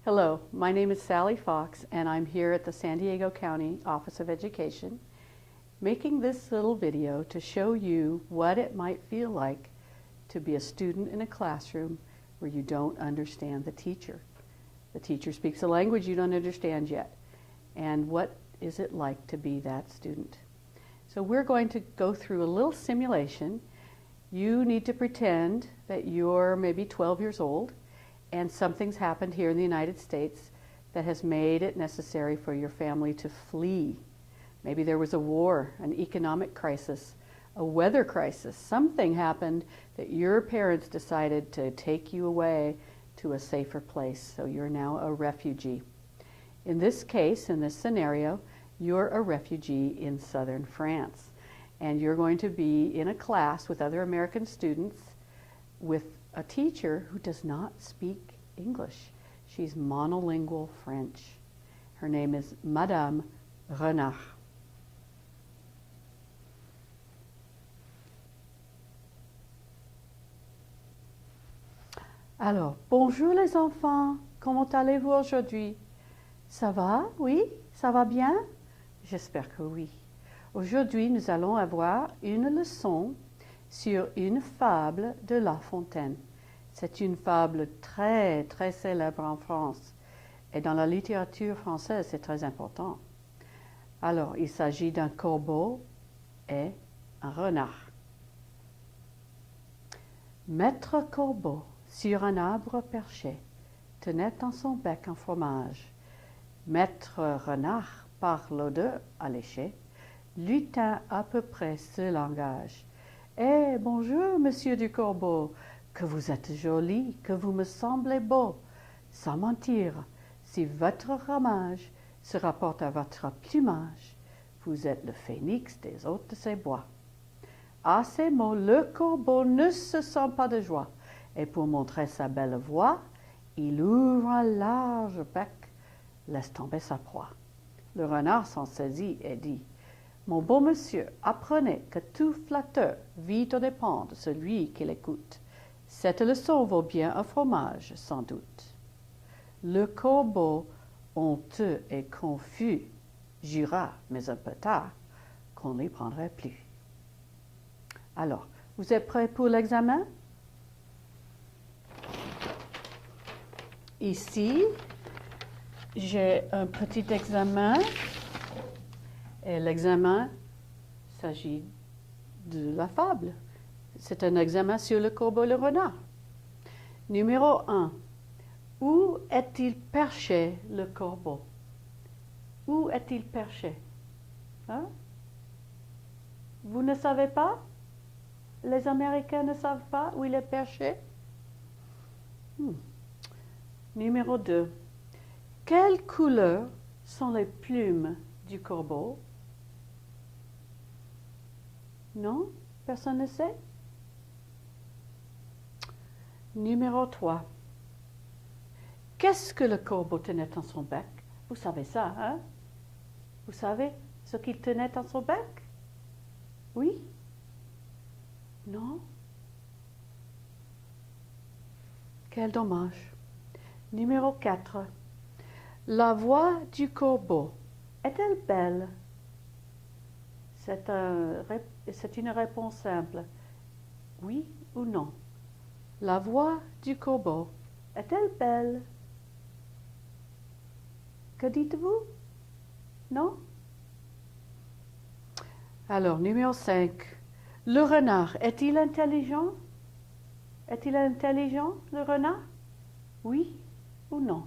Hello, my name is Sally Fox and I'm here at the San Diego County Office of Education making this little video to show you what it might feel like to be a student in a classroom where you don't understand the teacher. The teacher speaks a language you don't understand yet. And what is it like to be that student? So we're going to go through a little simulation. You need to pretend that you're maybe 12 years old and something's happened here in the United States that has made it necessary for your family to flee. Maybe there was a war, an economic crisis, a weather crisis. Something happened that your parents decided to take you away to a safer place, so you're now a refugee. In this case, in this scenario, you're a refugee in southern France, and you're going to be in a class with other American students with a teacher who does not speak English. She's monolingual French. Her name is Madame Renard. Alors, bonjour les enfants, comment allez-vous aujourd'hui? Ça va? Oui? Ça va bien? J'espère que oui. Aujourd'hui, nous allons avoir une leçon sur une fable de La Fontaine. C'est une fable très, très célèbre en France. Et dans la littérature française, c'est très important. Alors, il s'agit d'un corbeau et un renard. Maître corbeau, sur un arbre perché, tenait dans son bec un fromage. Maître renard, par l'odeur alléchée, lui tint à peu près ce langage. « Eh, bonjour, monsieur du corbeau, que vous êtes joli, que vous me semblez beau. Sans mentir, si votre ramage se rapporte à votre plumage, vous êtes le phénix des hôtes de ces bois. » À ces mots, le corbeau ne se sent pas de joie, et pour montrer sa belle voix, il ouvre un large bec, laisse tomber sa proie. Le renard s'en saisit et dit: « Mon beau monsieur, apprenez que tout flatteur vit aux dépens de celui qui l'écoute. Cette leçon vaut bien un fromage, sans doute. » Le corbeau, honteux et confus, jura, mais un peu tard, qu'on n'y prendrait plus. Alors, vous êtes prêts pour l'examen? Ici, j'ai un petit examen. Et l'examen s'agit de la fable. C'est un examen sur le corbeau et le renard. Numéro 1. Où est-il perché, le corbeau? Où est-il perché? Hein? Vous ne savez pas? Les Américains ne savent pas où il est perché? Numéro 2. Quelle couleur sont les plumes du corbeau? Non? Personne ne sait? Numéro 3. Qu'est-ce que le corbeau tenait dans son bec? Vous savez ça, hein? Vous savez ce qu'il tenait dans son bec? Oui? Non? Quel dommage. Numéro 4. La voix du corbeau est-elle belle? C'est une réponse simple. Oui ou non? La voix du corbeau est-elle belle? Que dites-vous? Non? Alors, numéro 5. Le renard, est-il intelligent? Est-il intelligent, le renard? Oui ou non?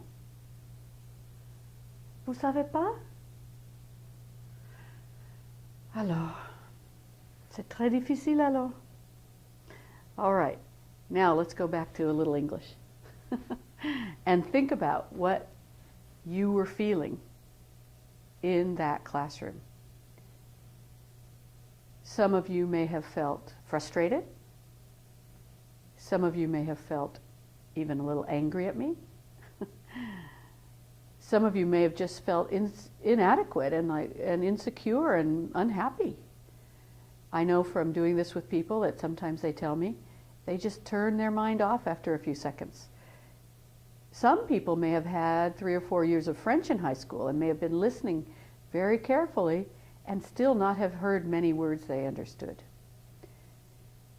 Vous savez pas? Alors, c'est très difficile alors. All right, now let's go back to a little English and think about what you were feeling in that classroom. Some of you may have felt frustrated. Some of you may have felt even a little angry at me. Some of you may have just felt inadequate and insecure and unhappy. I know from doing this with people that sometimes they tell me they just turn their mind off after a few seconds. Some people may have had 3 or 4 years of French in high school and may have been listening very carefully and still not have heard many words they understood.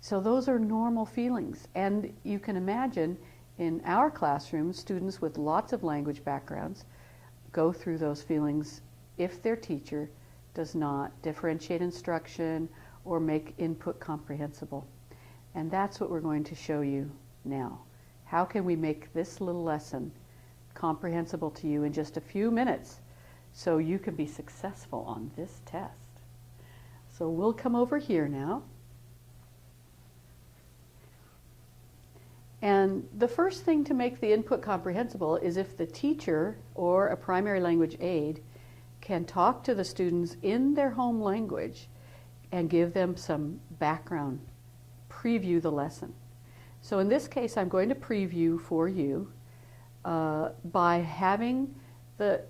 So those are normal feelings. And you can imagine in our classrooms, students with lots of language backgrounds go through those feelings if their teacher does not differentiate instruction or make input comprehensible. And that's what we're going to show you now. How can we make this little lesson comprehensible to you in just a few minutes so you can be successful on this test? So we'll come over here now. And the first thing to make the input comprehensible is if the teacher or a primary language aide can talk to the students in their home language and give them some background, preview the lesson. So in this case, I'm going to preview for you by having the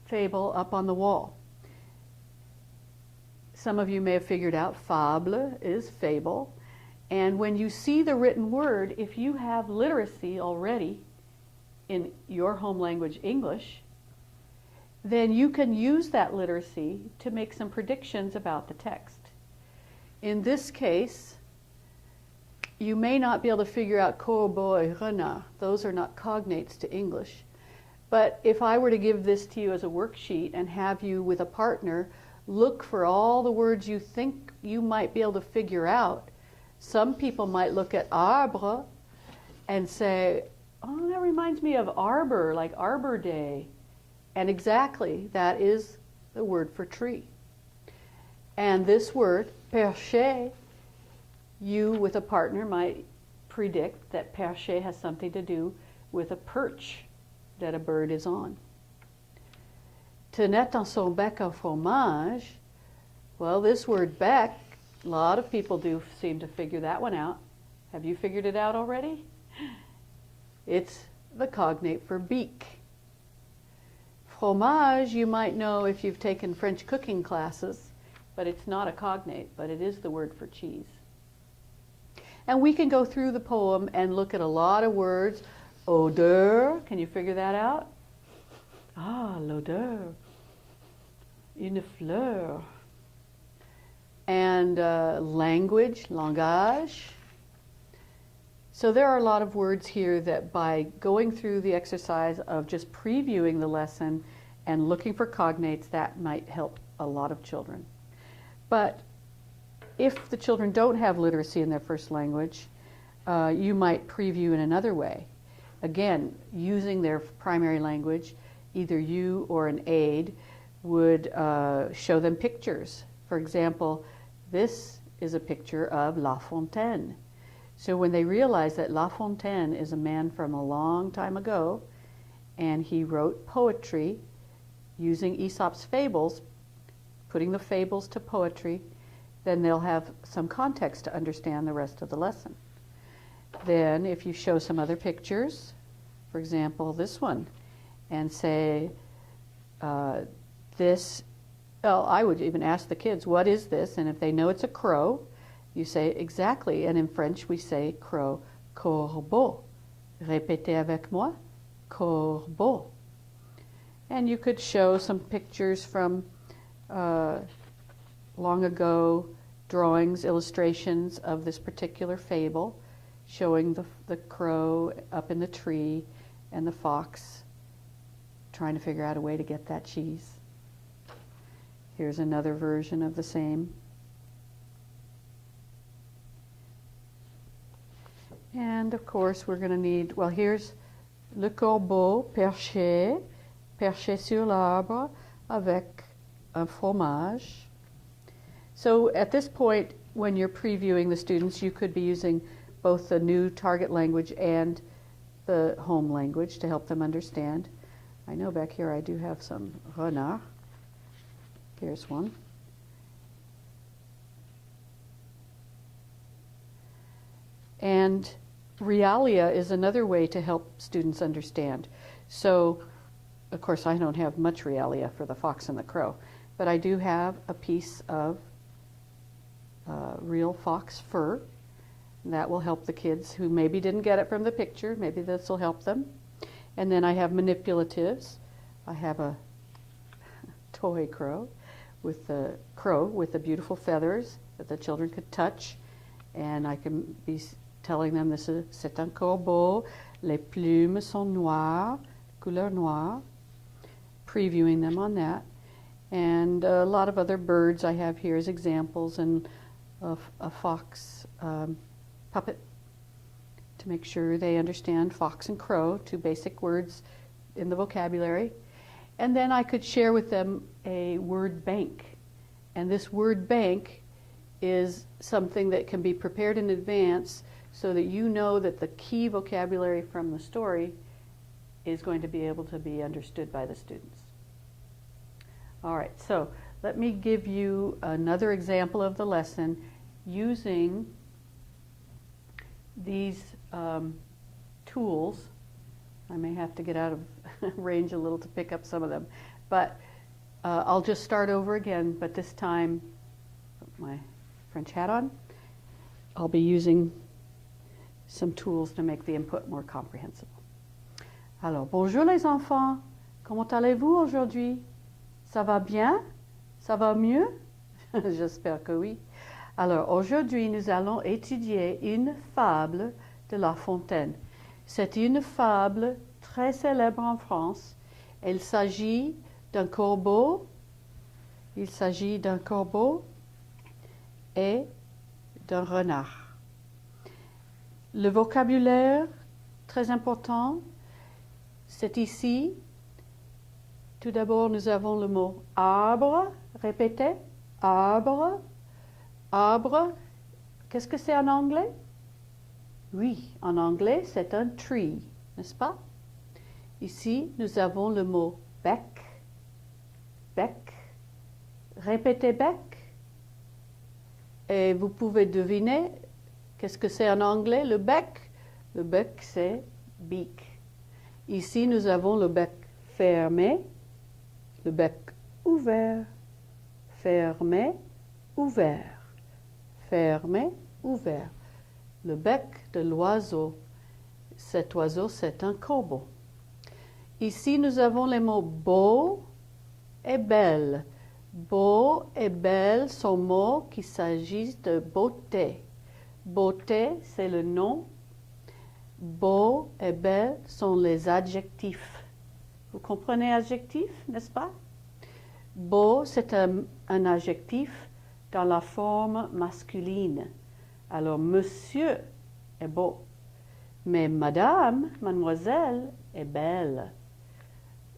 fable up on the wall. Some of you may have figured out fable is fable. And when you see the written word, if you have literacy already in your home language English, then you can use that literacy to make some predictions about the text. In this case, you may not be able to figure out corbeau et renard. Those are not cognates to English. But if I were to give this to you as a worksheet and have you with a partner look for all the words you think you might be able to figure out, some people might look at arbre and say, oh, that reminds me of arbor, like Arbor Day. And exactly, that is the word for tree. And this word, percher, you with a partner might predict that percher has something to do with a perch that a bird is on. Tenait dans son bec un fromage, well, this word bec, a lot of people do seem to figure that one out. Have you figured it out already? It's the cognate for beak. Fromage, you might know if you've taken French cooking classes, but it's not a cognate, but it is the word for cheese. And we can go through the poem and look at a lot of words. Odeur, can you figure that out? Ah, l'odeur. Une fleur. And language, langage. So there are a lot of words here that by going through the exercise of just previewing the lesson and looking for cognates, that might help a lot of children. But if the children don't have literacy in their first language, you might preview in another way. Again, using their primary language, either you or an aide would show them pictures. For example, this is a picture of La Fontaine. So when they realize that La Fontaine is a man from a long time ago, and he wrote poetry using Aesop's fables, putting the fables to poetry, then they'll have some context to understand the rest of the lesson. Then if you show some other pictures, for example this one, and say this, well, I would even ask the kids, what is this? And if they know it's a crow, you say exactly. And in French we say crow, corbeau. Répétez avec moi, corbeau. And you could show some pictures from long ago, drawings, illustrations of this particular fable, showing the crow up in the tree and the fox trying to figure out a way to get that cheese. Here's another version of the same. And of course we're going to need, well, here's le corbeau perché, perché sur l'arbre avec un fromage. So at this point, when you're previewing the students, you could be using both the new target language and the home language to help them understand. I know back here I do have some renard. Here's one. And realia is another way to help students understand. So, of course, I don't have much realia for the fox and the crow, but I do have a piece of real fox fur. That will help the kids who maybe didn't get it from the picture. Maybe this will help them. And then I have manipulatives. I have a toy crow with the beautiful feathers that the children could touch, and I can be telling them c'est un corbeau, les plumes sont noires, couleur noire, previewing them on that. And a lot of other birds I have here as examples, and a fox puppet to make sure they understand fox and crow, two basic words in the vocabulary. And then I could share with them a word bank. And this word bank is something that can be prepared in advance so that you know that the key vocabulary from the story is going to be able to be understood by the students. All right, so let me give you another example of the lesson using these tools. I may have to get out of range a little to pick up some of them, but I'll just start over again, but this time, put my French hat on, I'll be using some tools to make the input more comprehensible. Alors, bonjour les enfants, comment allez-vous aujourd'hui? Ça va bien? Ça va mieux? J'espère que oui. Alors, aujourd'hui, nous allons étudier une fable de La Fontaine. C'est une fable très célèbre en France. Il s'agit d'un corbeau. Il s'agit d'un corbeau et d'un renard. Le vocabulaire, très important, c'est ici. Tout d'abord, nous avons le mot arbre. Répétez. Arbre. Arbre. Qu'est-ce que c'est en anglais? Oui, en anglais, c'est un tree, n'est-ce pas? Ici, nous avons le mot bec. Bec. Répétez bec. Et vous pouvez deviner qu'est-ce que c'est en anglais, le bec? Le bec, c'est beak. Ici, nous avons le bec fermé, le bec ouvert, fermé, ouvert, fermé, ouvert. Le bec de l'oiseau. Cet oiseau, c'est un corbeau. Ici, nous avons les mots beau et belle. Beau et belle sont mots qui s'agissent de beauté. Beauté, c'est le nom. Beau et belle sont les adjectifs. Vous comprenez adjectif, n'est-ce pas? Beau, c'est un adjectif dans la forme masculine. Alors, monsieur est beau, mais madame, mademoiselle, est belle.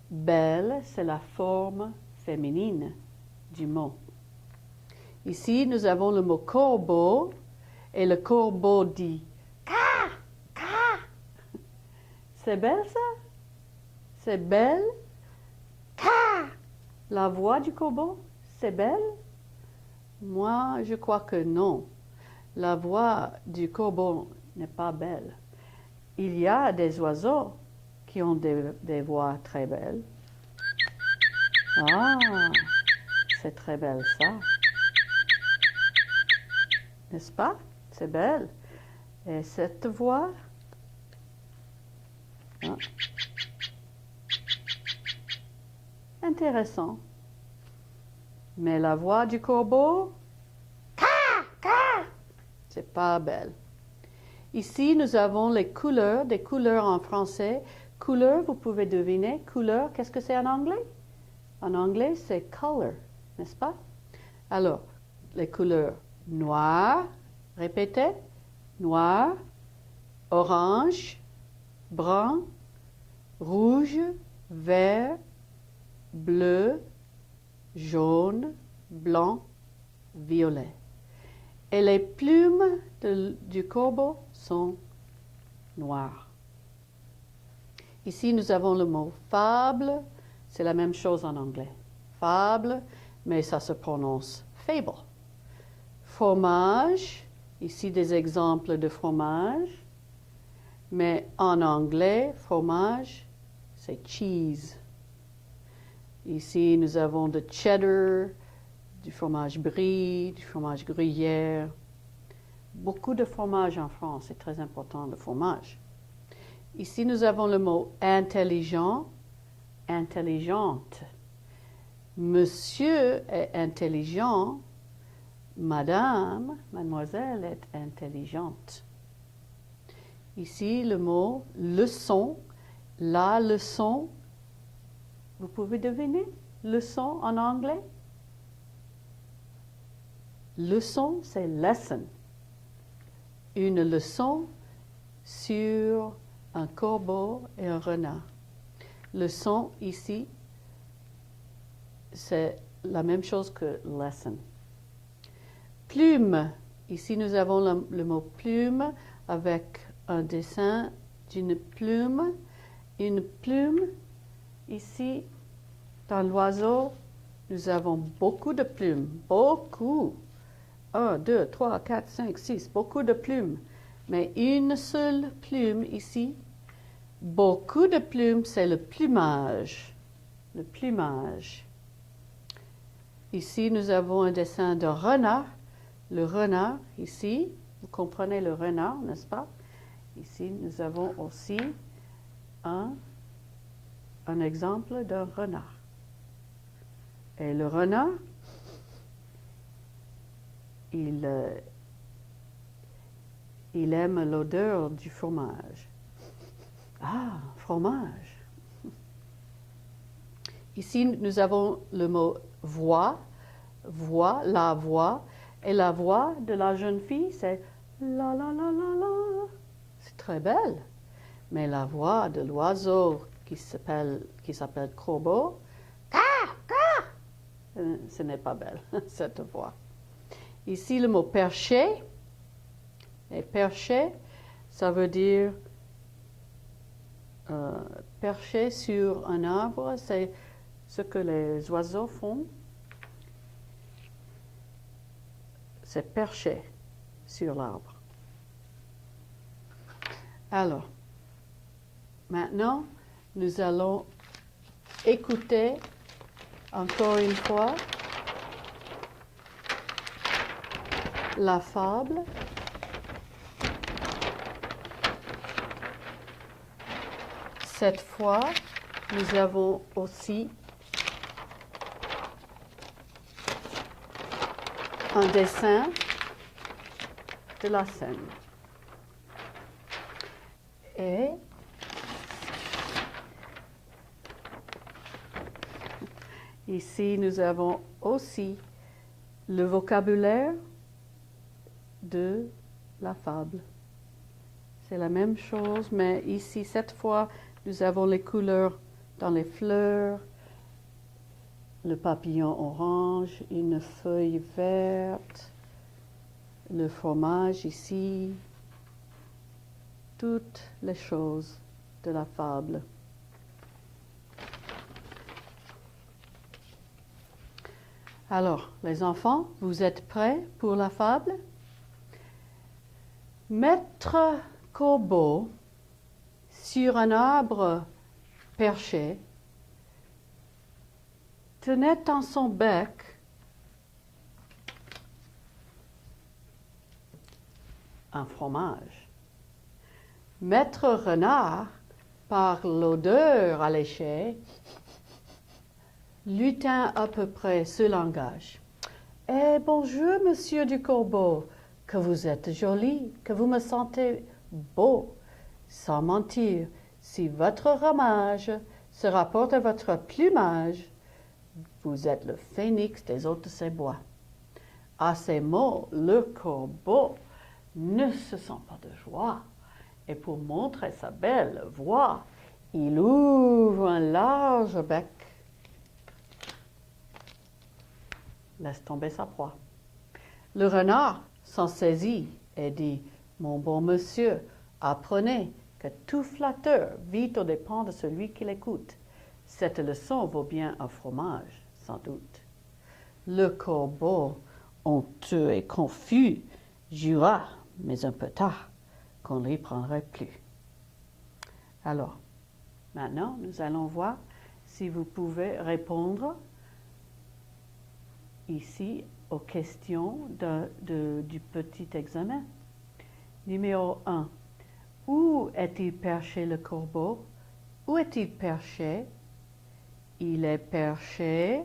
Belle, c'est la forme féminine du mot. Ici, nous avons le mot corbeau, et le corbeau dit « Ka! Ka! » C'est belle, ça? C'est belle? Ka! La voix du corbeau, c'est belle? Moi, je crois que non. La voix du corbeau n'est pas belle. Il y a des oiseaux qui ont des voix très belles. Ah, c'est très belle ça. N'est-ce pas? C'est belle. Et cette voix... Ah. Intéressant. Mais la voix du corbeau... Ka! Ka! C'est pas belle. Ici, nous avons les couleurs, des couleurs en français. Couleur, vous pouvez deviner. Couleur, qu'est-ce que c'est en anglais? En anglais, c'est color, n'est-ce pas? Alors, les couleurs noir, répétez, noir, orange, brun, rouge, vert, bleu, jaune, blanc, violet. Et les plumes du corbeau sont noires. Ici, nous avons le mot fable. C'est la même chose en anglais. Fable, mais ça se prononce fable. Fromage, ici des exemples de fromage. Mais en anglais, fromage, c'est cheese. Ici, nous avons de cheddar, du fromage brie, du fromage gruyère. Beaucoup de fromage en France, c'est très important le fromage. Ici, nous avons le mot intelligent, intelligente. Monsieur est intelligent, madame, mademoiselle est intelligente. Ici, le mot leçon, la leçon. Vous pouvez deviner leçon en anglais? Leçon, c'est lesson. Une leçon sur un corbeau et un renard. Leçon ici, c'est la même chose que lesson. Plume. Ici, nous avons le mot plume avec un dessin d'une plume. Une plume. Ici, dans l'oiseau, nous avons beaucoup de plumes. Beaucoup. 1, 2, 3, 4, 5, 6. Beaucoup de plumes. Mais une seule plume ici. Beaucoup de plumes, c'est le plumage. Le plumage. Ici, nous avons un dessin de renard. Le renard, ici, vous comprenez le renard, n'est-ce pas? Ici, nous avons aussi un exemple d'un renard. Et le renard, il aime l'odeur du fromage. Ah, fromage. Ici, nous avons le mot voix, voix, la voix. Et la voix de la jeune fille, c'est la la la la la. C'est très belle. Mais la voix de l'oiseau qui s'appelle corbeau, ce n'est pas belle, cette voix. Ici, le mot percher. Et percher, ça veut dire percher sur un arbre, c'est ce que les oiseaux font. C'est percher sur l'arbre. Alors, maintenant, nous allons écouter encore une fois la fable. Cette fois, nous avons aussi un dessin de la scène. Et ici, nous avons aussi le vocabulaire de la fable. C'est la même chose, mais ici, cette fois, nous avons les couleurs dans les fleurs, le papillon orange, une feuille verte, le fromage ici, toutes les choses de la fable. Alors, les enfants, vous êtes prêts pour la fable? Maître Corbeau, sur un arbre perché, tenait dans son bec un fromage. Maître Renard, par l'odeur alléchée, lutin à peu près ce langage. « Eh, bonjour, monsieur du Corbeau, que vous êtes joli, que vous me sentez beau. Sans mentir, si votre ramage se rapporte à votre plumage, vous êtes le phénix des hôtes de ces bois. » À ces mots, le corbeau ne se sent pas de joie, et pour montrer sa belle voix, il ouvre un large bec. Laisse tomber sa proie. Le renard s'en saisit et dit « Mon bon monsieur, apprenez que tout flatteur vit aux dépens de celui qui l'écoute. Cette leçon vaut bien un fromage, sans doute. » Le corbeau, honteux et confus, jura, mais un peu tard, qu'on ne l'y prendrait plus. Alors, maintenant, nous allons voir si vous pouvez répondre ici aux questions du petit examen. Numéro 1. Où est-il perché le corbeau? Où est-il perché? Il est perché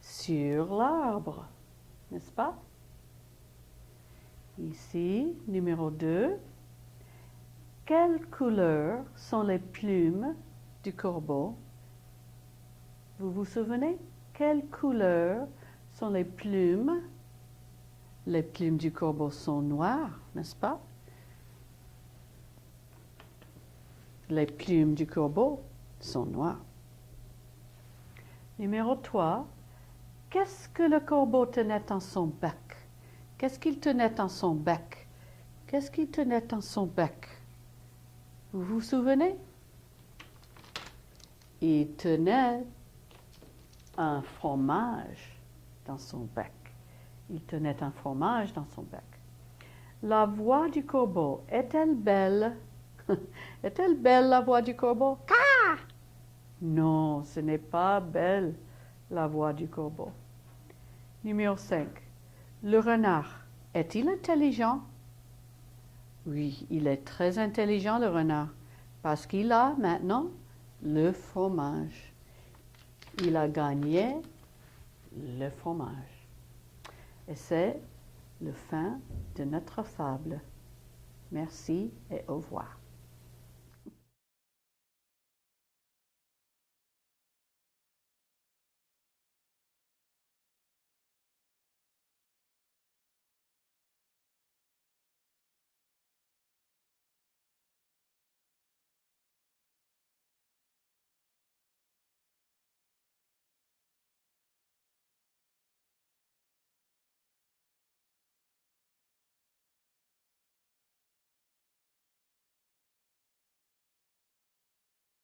sur l'arbre, n'est-ce pas? Ici, numéro 2. Quelles couleurs sont les plumes du corbeau? Vous vous souvenez? Quelles couleurs sont les plumes? Les plumes du corbeau sont noires, n'est-ce pas? Les plumes du corbeau sont noires. Numéro 3. Qu'est-ce que le corbeau tenait dans son bec? Qu'est-ce qu'il tenait dans son bec? Qu'est-ce qu'il tenait dans son bec? Vous vous souvenez? Il tenait un fromage dans son bec. Il tenait un fromage dans son bec. La voix du corbeau, est-elle belle? Est-elle belle la voix du corbeau? Ca! Non, ce n'est pas belle la voix du corbeau. Numéro 5. Le renard, est-il intelligent? Oui, il est très intelligent le renard, parce qu'il a maintenant le fromage. Il a gagné le fromage. Et c'est la fin de notre fable. Merci et au revoir.